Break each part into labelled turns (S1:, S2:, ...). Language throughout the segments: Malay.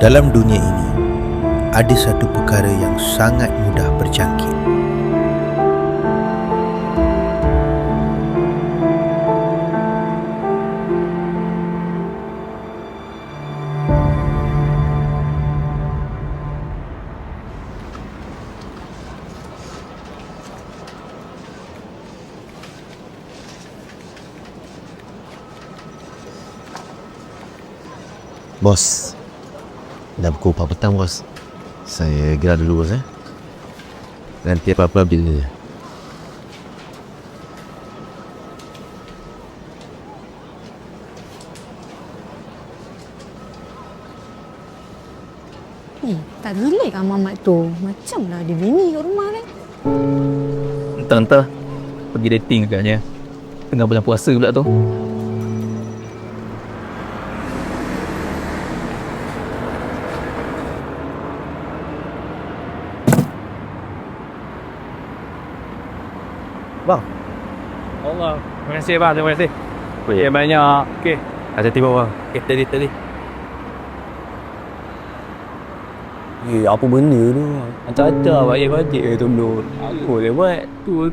S1: Dalam dunia ini, ada satu perkara yang sangat mudah berjangkit.
S2: Bos, dah pukul 4 petang bos. Saya gerak dulu bos Nanti apa-apa bila je.
S3: Tak relate lah Mamat tu. Macam lah ada bini kat rumah kan.
S4: Entah-entah pergi dating agaknya. Tengah bulan puasa pula tu.
S2: Bang.
S5: Allah, terima kasih bang, terima kasih.
S2: Ya,
S5: Banyak. Okey.
S2: hati-hati bang.
S4: Tadi.
S5: Apa benda tu? Acak-acak baik-baik tunduk. Aku dia buat. Tu.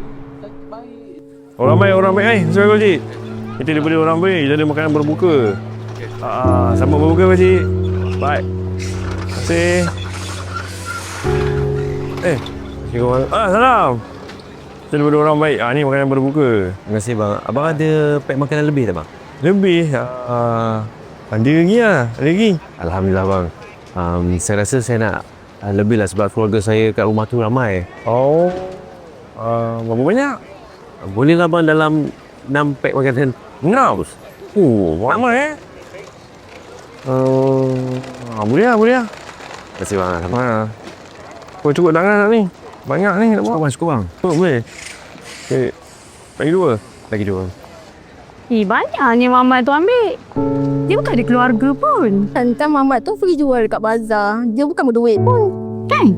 S6: Orang baik. Saya pakcik. Kita daripada orang baik, jadi makanan berbuka. Sama berbuka pakcik. Baik. Terima kasih. Salam. Kita daripada orang baik. Ni makanan berbuka.
S2: Terima kasih bang. Abang ada pack makanan lebih tak bang?
S6: Lebih. Ada lagi lah. Ada lagi.
S2: Alhamdulillah bang. Saya rasa saya nak lebih lah sebab keluarga saya kat rumah tu ramai.
S6: Berapa banyak?
S2: Boleh lah bang dalam 6 pack makanan.
S6: 6. Ramai Boleh lah.
S2: Terima kasih bang.
S6: Kau cukup tangan ni. Banyak ni nak buat.
S2: Syukur bang.
S6: Boleh. Okay. Lagi 2.
S2: Lagi 2.
S3: Banyaknya Mamat tu ambil. Dia bukan ada keluarga pun.
S7: Tante Mamat tu free jual dekat bazar. Dia bukan berduit pun.
S3: Kan?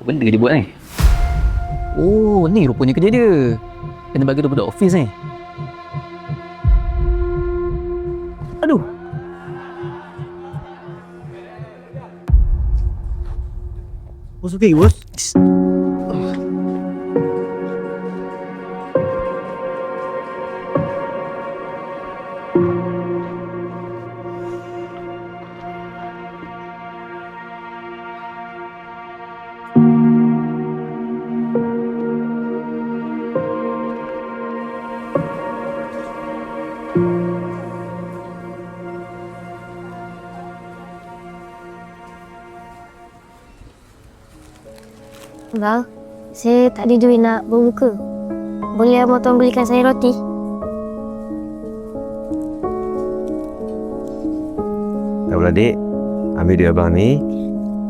S4: Apa benda dia buat ni? Oh, ni rupanya kerja dia. Kena bagi tu budak office ni. Aduh.
S2: Bos okey bos?
S7: Bang, saya tak ada duit nak berbuka. Boleh abang tuan belikan saya roti?
S2: Tak boleh adik. Ambil duit abang ni.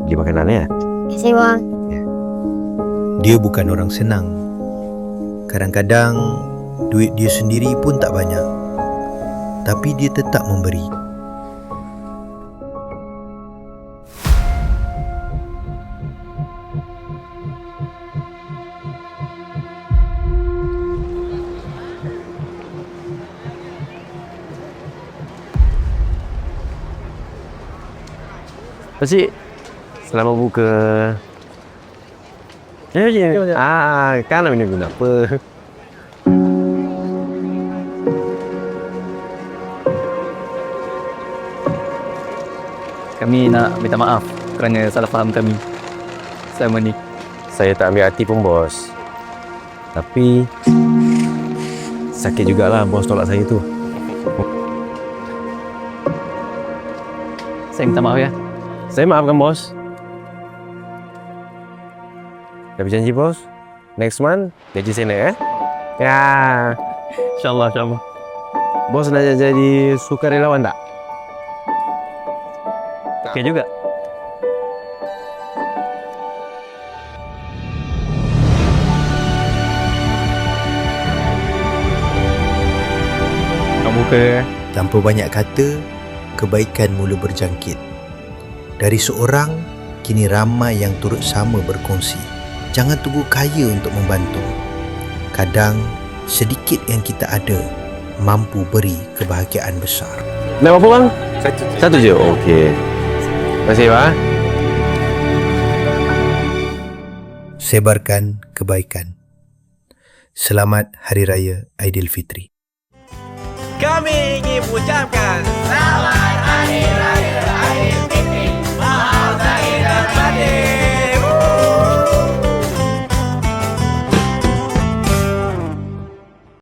S2: Beli makanan ya.
S7: Terima kasih bang.
S1: Dia bukan orang senang. Kadang-kadang duit dia sendiri pun tak banyak. Tapi dia tetap memberi.
S2: Pakcik, selamat buka. Ya. Kan nak minum guna apa?
S4: Kami nak minta maaf kerana salah faham kami selama ni.
S5: Saya tak ambil hati pun bos. Tapi sakit jugalah bos tolak saya tu.
S4: Saya minta maaf ya.
S5: Saya maafkan bos. Tapi janji bos, next month gaji saya naik Ya.
S4: InsyaAllah, insyaAllah.
S5: Bos nak jadi sukarelawan tak?
S4: Okey juga.
S5: Kamu ke?
S1: Tanpa banyak kata, kebaikan mula berjangkit. Dari seorang, kini ramai yang turut sama berkongsi. Jangan tunggu kaya untuk membantu. Kadang, sedikit yang kita ada mampu beri kebahagiaan besar.
S5: Nak berapa bang? Satu je? Okey. Terima kasih bang.
S1: Sebarkan kebaikan. Selamat Hari Raya Aidilfitri.
S8: Kami ingin mengucapkan Selamat Hari Raya Aidilfitri. Maaf lahir dan batin.